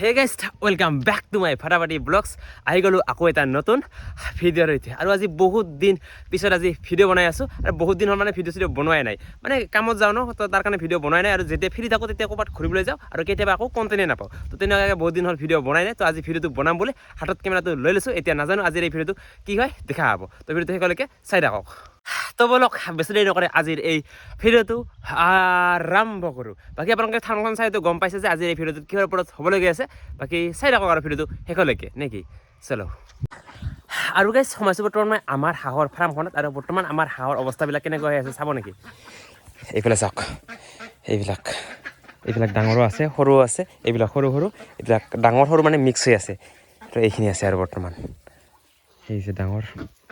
hey guys welcome back to my ফাটাফাটি blogs আহি গ'লোঁ আকৌ এটা নতুন ভিডিঅ'ৰ সৈতে আৰু আজি বহুত দিন পিছত আজি ভিডিঅ' বনাই আছোঁ আৰু বহুত দিন হ'ল মানে ভিডিঅ' বনোৱাই নাই মানে কামত যাওঁ ন তো তাৰ কাৰণে ভিডিঅ' বনাই নাই আৰু যেতিয়া ফ্ৰী থাকোঁ তেতিয়া ক'ৰবাত ঘূৰিবলৈ যাওঁ আৰু কেতিয়াবা আকৌ কণ্টেণ্টে নাপাওঁ তো তেনেকুৱাকৈ বহুত দিন হ'ল ভিডিঅ' বনাই নাই তো আজি ভিডিঅ'টো বনাম বুলি হাতত কেমেৰাটো লৈ লৈছোঁ এতিয়া নাজানো আজিৰ এই ভিডিঅ'টো কি হয় দেখা হ'ব তো ভিডিঅ'টো শেষলৈকে চাই থাকক তো বলক বেছি দেৰি নকৰে আজিৰ এই ভিডিঅ'টো আৰম্ভ কৰোঁ বাকী আপোনালোকে থামখন চাইতো গম পাইছে যে আজিৰ এই ভিডিঅ'টোত কিহৰ ওপৰত হ'বলগীয়া আছে বাকী চাই থাকক আৰু ভিডিঅ'টো শেষলৈকে নেকি চলো আৰু গাইজ সোমাইছোঁ বৰ্তমান মই আমাৰ হাঁহৰ ফাৰ্মখনত আৰু বৰ্তমান আমাৰ হাঁহৰ অৱস্থাবিলাক কেনেকুৱা হৈ আছে চাব নেকি এইফালে চাওক এইবিলাক ডাঙৰো আছে সৰুও আছে এইবিলাক সৰু এইবিলাক ডাঙৰ সৰু মানে মিক্স হৈ আছে তো এইখিনি আছে আৰু বৰ্তমান এই যে ডাঙৰ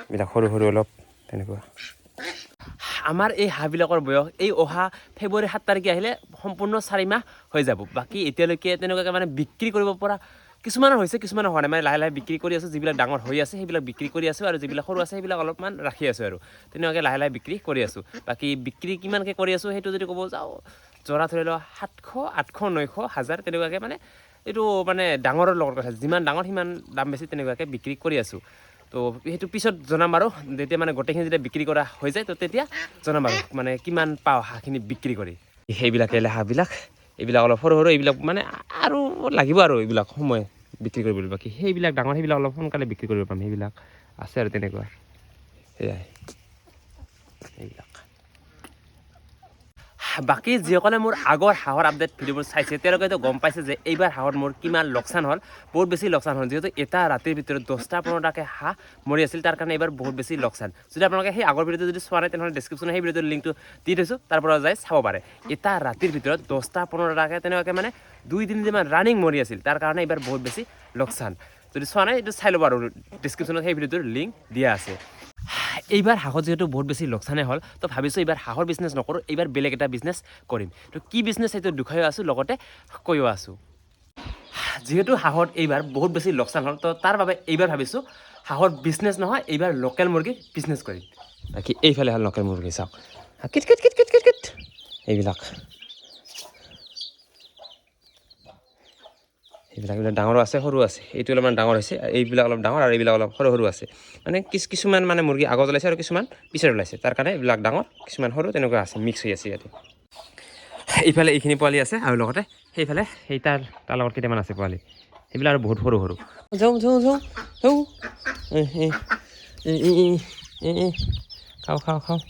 এইবিলাক সৰু অলপ তেনেকুৱা আমাৰ এই হাঁহবিলাকৰ বয়স এই অহা ফেব্ৰুৱাৰী 7 তাৰিখে আহিলে সম্পূৰ্ণ 4 মাহ হৈ যাব বাকী এতিয়ালৈকে তেনেকুৱাকৈ মানে বিক্ৰী কৰিব পৰা কিছুমানৰ হৈছে কিছুমানৰ হোৱা নাই মানে লাহে বিক্ৰী কৰি আছোঁ যিবিলাক ডাঙৰ হৈ আছে সেইবিলাক বিক্ৰী কৰি আছোঁ আৰু যিবিলাক সৰু আছে সেইবিলাক অলপমান ৰাখি আছোঁ আৰু তেনেকুৱাকৈ লাহে বিক্ৰী কৰি আছোঁ বাকী বিক্ৰী কিমানকৈ কৰি আছোঁ সেইটো যদি ক'ব যাওঁ জৰা ধৰি লওক 700 800 900 1000 তেনেকুৱাকৈ মানে এইটো মানে ডাঙৰৰ লগত কথা যিমান ডাঙৰ সিমান দাম বেছি তেনেকুৱাকৈ বিক্ৰী কৰি আছোঁ তো সেইটো পিছত জনাম আৰু যেতিয়া মানে গোটেইখিনি যেতিয়া বিক্ৰী কৰা হৈ যায় তো তেতিয়া জনাম আৰু মানে কিমান পাওঁ হাঁহখিনি বিক্ৰী কৰি সেইবিলাকে হাঁহবিলাক এইবিলাক অলপ সৰু এইবিলাক মানে আৰু লাগিব আৰু এইবিলাক সময় বিক্ৰী কৰিবলৈ বাকী সেইবিলাক ডাঙৰ সেইবিলাক অলপ সোনকালে বিক্ৰী কৰিব পাৰিম সেইবিলাক আছে আৰু তেনেকুৱা সেয়াই এইবিলাক বাকী যিসকলে মোৰ আগৰ হাঁহৰ আপডেট ভিডিঅ'বোৰ চাইছে তেওঁলোকেতো গম পাইছে যে এইবাৰ হাঁহত মোৰ কিমান লোকচান হ'ল বহুত বেছি লোকচান হ'ল যিহেতু এটা ৰাতিৰ ভিতৰত 10টা 15টাকৈ হাঁহ মৰি আছিল তাৰ কাৰণে এইবাৰ বহুত বেছি লোকচান যদি আপোনালোকে সেই আগৰ ভিডিঅ'টো যদি চোৱা নাই তেনেহ'লে ডেছক্ৰিপশ্যনত সেই ভিডিঅ'টোৰ লিংকটো দি থৈছোঁ তাৰ পৰা যাই চাব পাৰে এটা ৰাতিৰ ভিতৰত 10টা 15টাকৈ তেনেকুৱাকৈ মানে 2-3 দিনমান ৰানিং মৰি আছিল তাৰ কাৰণে এইবাৰ বহুত বেছি লোকচান যদি চোৱা নাই এইটো চাই ল'ব আৰু ডেছক্ৰিপশ্যনত সেই ভিডিঅ'টোৰ লিংক দিয়া আছে এইবাৰ হাঁহত যিহেতু বহুত বেছি লোকচানে হ'ল তো ভাবিছোঁ এইবাৰ হাঁহৰ বিজনেছ নকৰোঁ এইবাৰ বেলেগ এটা বিজনেছ কৰিম তো কি বিজনেছ সেইটো দেখুৱাইও আছোঁ লগতে কৈও আছোঁ যিহেতু হাঁহত এইবাৰ বহুত বেছি লোকচান হ'ল তো তাৰ বাবে এইবাৰ ভাবিছোঁ হাঁহৰ বিজনেছ নহয় এইবাৰ লোকেল মুৰ্গীৰ বিজনেছ কৰিম বাকী এইফালে হ'ল লোকেল মুৰ্গী চাওক কিট এইবিলাক এইবিলাক ডাঙৰো আছে সৰু আছে এইটো অলপমান ডাঙৰ হৈছে এইবিলাক অলপ ডাঙৰ আৰু এইবিলাক অলপ সৰু আছে মানে কিছুমান মানে মুৰ্গী আগত ওলাইছে আৰু কিছুমান পিছত ওলাইছে তাৰ কাৰণে এইবিলাক ডাঙৰ কিছুমান সৰু তেনেকুৱা আছে মিক্স হৈ আছে ইয়াতে এইফালে এইখিনি পোৱালি আছে আৰু লগতে সেইফালে সেই তাৰ লগত কেইটামান আছে পোৱালি সেইবিলাক আৰু বহুত সৰু খাওঁ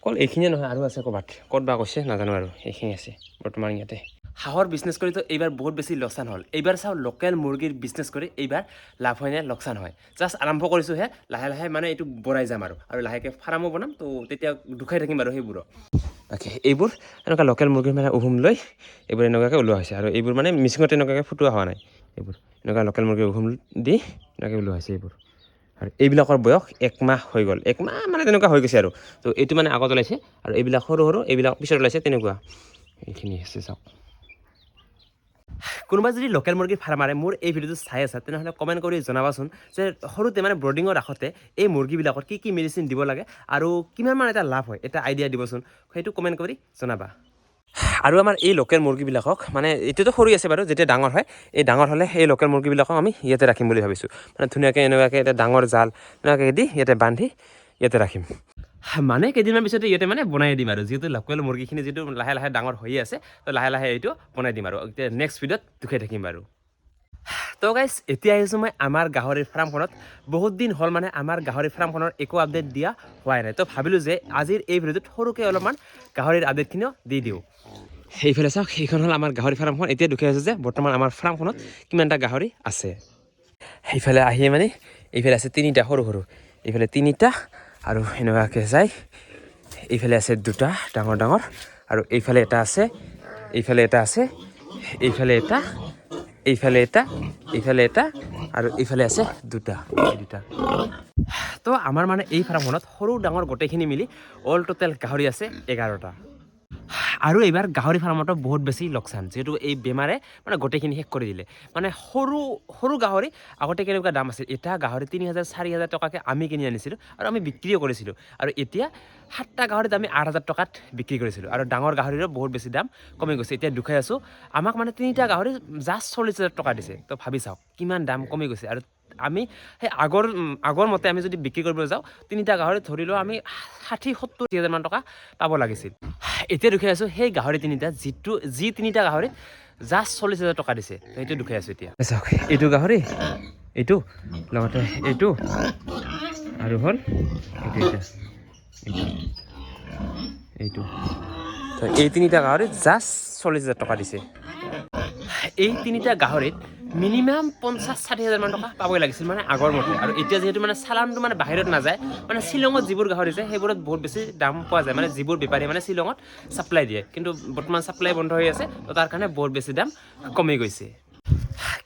অকল এইখিনিয়ে নহয় আৰু আছে ক'ত বা কৈছে নাজানো আৰু এইখিনি আছে বৰ্তমান ইয়াতে হাঁহৰ বিজনেছ কৰিতো এইবাৰ বহুত বেছি লোকচান হ'ল এইবাৰ চাওঁ লোকেল মুৰ্গীৰ বিজনেছ কৰি এইবাৰ লাভ হয় নে লোকচান হয় জাষ্ট আৰম্ভ কৰিছোঁহে লাহে মানে এইটো বঢ়াই যাম আৰু লাহেকৈ ফাৰ্মো বনাম তো তেতিয়া দুখাই থাকিম আৰু সেইবোৰক বাকী এইবোৰ এনেকুৱা লোকেল মুৰ্গীৰ মানে উহুম লৈ এইবোৰ এনেকুৱাকৈ ওলোৱা হৈছে আৰু এইবোৰ মানে মিচিঙত তেনেকুৱাকৈ ফুটোৱা হোৱা নাই এইবোৰ এনেকুৱা লোকেল মুৰ্গীৰ উহুম দি এনেকৈ ওলোৱা হৈছে এইবোৰ আৰু এইবিলাকৰ বয়স 1 মাহ হৈ গ'ল 1 মাহ মানে তেনেকুৱা হৈ গৈছে আৰু তো এইটো মানে আগত ওলাইছে আৰু এইবিলাক সৰু এইবিলাক পিছত ওলাইছে তেনেকুৱা এইখিনি আছে চাওক কোনোবা যদি লোকেল মুৰ্গীৰ ফাৰ্ম মাৰে মোৰ এই ভিডিঅ'টো চাই আছে তেনেহ'লে কমেণ্ট কৰি জনাবাচোন যে সৰুতে মানে ব্ৰডিঙত ৰাখোঁতে এই মুৰ্গীবিলাকত কি মেডিচিন দিব লাগে আৰু কিমান মান এটা লাভ হয় এটা আইডিয়া দিবচোন সেইটো কমেণ্ট কৰি জনাবা আৰু আমাৰ এই লোকেল মুৰ্গীবিলাকক মানে এইটোতো সৰু আছে বাৰু যেতিয়া ডাঙৰ হয় এই ডাঙৰ হ'লে এই লোকেল মুৰ্গীবিলাকক আমি ইয়াতে ৰাখিম বুলি ভাবিছোঁ মানে ধুনীয়াকৈ এনেকুৱাকৈ এটা ডাঙৰ জাল এনেকুৱাকৈ দি ইয়াতে বান্ধি ইয়াতে ৰাখিম মানে কেইদিনমান পিছতে ইয়াতে মানে বনাই দিম আৰু যিহেতু লোকেল মুৰ্গীখিনি যিটো লাহে ডাঙৰ হৈ আছে তো লাহে এইটো বনাই দিম আৰু এতিয়া নেক্সট ভিডিঅ'ত দেখুৱাই থাকিম বাৰু তো গাইজ এতিয়া আহিছোঁ মই আমাৰ গাহৰিৰ ফাৰ্মখনত বহুত দিন হ'ল মানে আমাৰ গাহৰি ফাৰ্মখনৰ একো আপডেট দিয়া হোৱাই নাই তো ভাবিলোঁ যে আজিৰ এই ভিডিঅ'টোত সৰুকৈ অলপমান গাহৰিৰ আপডেটখিনিও দি দিওঁ সেইফালে চাওক সেইখন হ'ল আমাৰ গাহৰি ফাৰ্মখন এতিয়া দেখুৱাই আছোঁ যে বৰ্তমান আমাৰ ফাৰ্মখনত কিমানটা গাহৰি আছে সেইফালে আহিয়ে মানে এইফালে আছে 3টা সৰু এইফালে 3টা আৰু এনেকুৱাকৈ যায় এইফালে আছে 2টা ডাঙৰ আৰু এইফালে এটা আছে এইফালে এটা আছে এইফালে এটা আৰু এইফালে আছে 2টা তো আমাৰ মানে এই ফাৰ্মখনত সৰু ডাঙৰ গোটেইখিনি মিলি অল টোটেল গাহৰি আছে 11টা আৰু এইবাৰ গাহৰি ফাৰ্মতো বহুত বেছি লোকচান যিহেতু এই বেমাৰে মানে গোটেইখিনি শেষ কৰি দিলে মানে সৰু সৰু গাহৰি আগতে কেনেকুৱা দাম আছিল এটা গাহৰি 3,000 4,000 টকাকৈ আমি কিনি আনিছিলোঁ আৰু আমি বিক্ৰীও কৰিছিলোঁ আৰু এতিয়া 7টা গাহৰিত আমি 8,000 টকাত বিক্ৰী কৰিছিলোঁ আৰু ডাঙৰ গাহৰিৰো বহুত বেছি দাম কমি গৈছে এতিয়া দুখাই আছোঁ আমাক মানে 3টা গাহৰি জাষ্ট 40,000 টকা দিছে তো ভাবি চাওক কিমান দাম কমি গৈছে আৰু আমি সেই আগৰ মতে আমি যদি বিক্ৰী কৰিব যাওঁ 3টা গাহৰি ধৰি লওঁ আমি 60-70,000 মান টকা পাব লাগিছিল এতিয়া দুখাই আছোঁ সেই গাহৰি 3টা যি 3টা গাহৰি জাষ্ট 40,000 টকা দিছে সেইটো দুখাই আছোঁ এতিয়া চাওক এইটো গাহৰি এইটো লগতে এইটো আৰু হ'ল এইটো এই 3টা গাহৰি জাষ্ট 40,000 টকা দিছে এই 3টা গাহৰিত মিনিমাম 50-60,000 মান টকা পাবই লাগিছিল মানে আগৰ মতে আৰু এতিয়া যিহেতু মানে চালানটো মানে বাহিৰত নাযায় মানে শ্বিলঙত যিবোৰ গাহৰি যায় সেইবোৰত বহুত বেছি দাম পোৱা যায় মানে যিবোৰ বেপাৰী মানে শ্বিলঙত ছাপ্লাই দিয়ে কিন্তু বৰ্তমান ছাপ্লাই বন্ধ হৈ আছে তো তাৰ কাৰণে বহুত বেছি দাম কমি গৈছে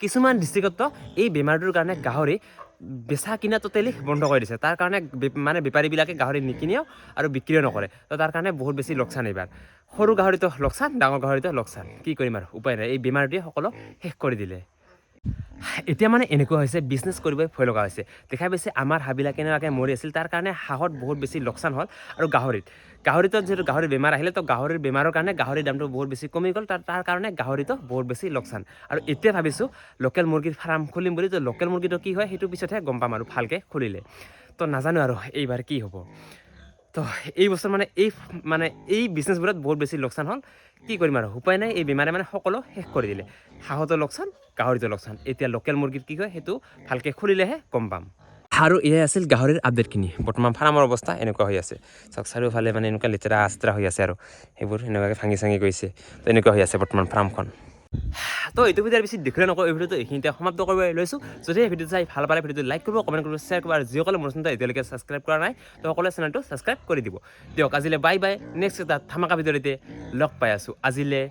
কিছুমান ডিষ্ট্ৰিক্টত এই বেমাৰটোৰ কাৰণে গাহৰি বেচা কিনা টোটেলি বন্ধ কৰি দিছে তাৰ কাৰণে মানে বেপাৰীবিলাকে গাহৰি নিকিনেও আৰু বিক্ৰীও নকৰে তো তাৰ কাৰণে বহুত বেছি লোকচান এইবাৰ সৰু গাহৰিটো লোকচান ডাঙৰ গাহৰিটো লোকচান কি কৰিম আৰু উপায় নাই এই বেমাৰটোৱে সকলো শেষ কৰি দিলে এতিয়া মানে এনেকুৱা হৈছে বিজনেছ কৰিবই ভয় লগা হৈছে দেখা পাইছে আমাৰ হাঁহবিলাক কেনেকুৱাকৈ মৰি আছিল তাৰ কাৰণে হাঁহত বহুত বেছি লোকচান হ'ল আৰু গাহৰিটো যিহেতু গাহৰি বেমাৰ আহিলে তো গাহৰিৰ বেমাৰৰ কাৰণে গাহৰিৰ দামটো বহুত বেছি কমি গ'ল তাৰ কাৰণে গাহৰিটো বহুত বেছি লোকচান আৰু এতিয়া ভাবিছোঁ লোকেল মুৰ্গীৰ ফাৰ্ম খুলিম বুলি তো লোকেল মুৰ্গীটো কি হয় সেইটো পিছতহে গম পাম আৰু ভালকৈ খুলিলে তো নাজানো আৰু এইবাৰ কি হ'ব তো এই বছৰ মানে এই বিজনেছবোৰত বহুত বেছি লোকচান হ'ল কি কৰিম আৰু উপায় নাই এই বেমাৰে মানে সকলো শেষ কৰি দিলে হাঁহতো লোকচান গাহৰিটো লোকচান এতিয়া লোকেল মুৰ্গীৰ কি হয় সেইটো ভালকৈ খুলিলেহে গম পাম আৰু এয়াই আছিল গাহৰিৰ আপডেটখিনি বৰ্তমান ফাৰ্মৰ অৱস্থা এনেকুৱা হৈ আছে চাওক চাৰিওফালে মানে এনেকুৱা লেতেৰা আচৰা হৈ আছে আৰু সেইবোৰ এনেকুৱাকৈ ভাঙি গৈছে তো এনেকুৱা হৈ আছে বৰ্তমান ফাৰ্মখন তো এইটো ভিডিঅ'ৰ বেছি দীঘলীয়া নকৰোঁ এই ভিডিঅ'টো এইখিনিতে সমাপ্ত কৰিব লৈছোঁ যদি এই ভিডিঅ'টো চাই ভাল পালে ভিডিঅ'টো লাইক কৰিব কমেণ্ট কৰিব শ্বেয়াৰ কৰিব আৰু যিসকলে মোৰ চেনেলটো এতিয়ালৈকে ছাবস্ক্ৰাইব কৰা নাই তো সকলোৱে চেনেলটো ছাবস্ক্ৰাইব কৰি দিব দিয়ক আজিলৈ বাই বাই নেক্সট এটা ধামাকা ভিডিঅ'তে লগ পাই আছোঁ আজিলৈ